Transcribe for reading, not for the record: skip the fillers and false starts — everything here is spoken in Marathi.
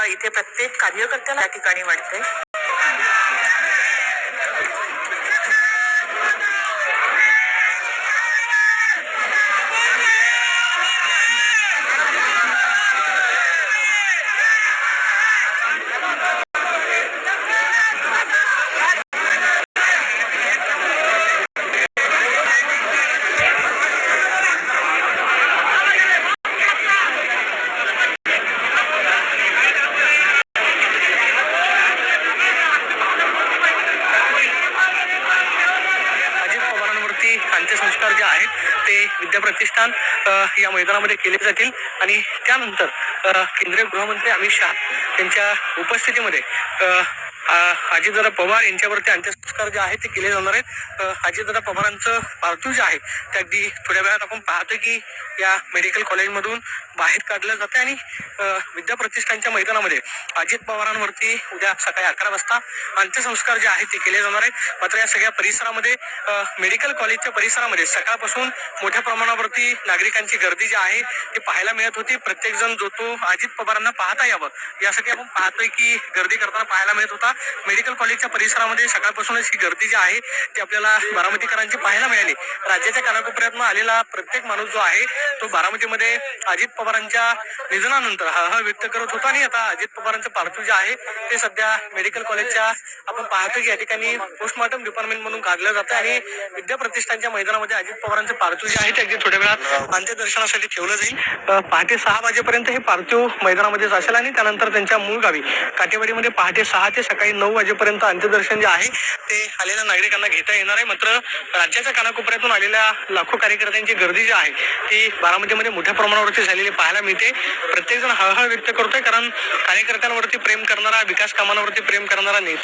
इथे प्रत्येक कार्यकर्त्याला या ठिकाणी वाटते। अंत्यसंस्कार जे आहेत ते विद्याप्रतिष्ठान या मैदानामध्ये केले जातील आणि त्यानंतर केंद्रीय गृहमंत्री अमित शहा यांच्या उपस्थितीमध्ये अजितदादा पवार यांच्यावरती अंत्यसंस्कार जे आहेत ते केले जाणार आहेत। अजितदादा पवारांचं पार्थिव जे आहे ते अगदी थोड्या वेळात आपण पाहतोय की या मेडिकल कॉलेजमधून बाहेर काढलं जाते आणि विद्याप्रतिष्ठानच्या मैदानामध्ये अजित पवारांवरती उद्या सकाळी 11 वाजता अंत्यसंस्कार जे आहेत ते केले जाणार आहेत। मात्र या सगळ्या परिसरामध्ये मेडिकल कॉलेजच्या परिसरामध्ये सकाळपासून मोठ्या प्रमाणावरती नागरिकांची गर्दी जी आहे ती पाहायला मिळत होती। प्रत्येक जण जो तो अजित पवारांना पाहता यावं यासाठी आपण पाहतोय की गर्दी करताना पाहायला मिळत होता। मेडिकल कॉलेजच्या परिसरामध्ये सकाळपासूनच ही गर्दी जी आहे ती आपल्याला बारामतीकरांची पाहायला मिळाली। राज्याच्या कानाकोपऱ्यातून आलेला प्रत्येक माणूस जो आहे तो बारामतीमध्ये अजित पवारांच्या निधनानंतर हळहळ व्यक्त करत होता आणि आता अजित पवारांचं पार्थिव जे आहे ते सध्या मेडिकल कॉलेजच्या आपण पाहतो की या ठिकाणी पोस्टमॉर्टम डिपार्टमेंट म्हणून काढलं जातं आणि विद्याप्रतिष्ठानच्या मैदानामध्ये अजित पवारांचं पार्थिव जे आहे ते अगदी थोड्या वेळात अंत्यदर्शनासाठी ठेवलं जाईल। पहाटे 6 वाजेपर्यंत हे पार्थिव मैदानामध्येच असेल आणि त्यानंतर त्यांच्या मूळ गावी काटेवाडीमध्ये पहाटे 6 ते सकाळी 9 वाजेपर्यंत अंत्यदर्शन जे आहे ते आलेल्या नागरिकांना घेता येणार आहे। मात्र राज्याच्या कानाकोपऱ्यातून आलेल्या लाखो कार्यकर्त्यांची गर्दी जी आहे ती बारामतीमध्ये मोठ्या प्रमाणावरती झालेली पाहायला मिळते। प्रत्येक जण हळहळ व्यक्त करतोय कारण कार्यकर्त्यांवरती प्रेम करणारा, विकास कामांवरती प्रेम करणारा नेता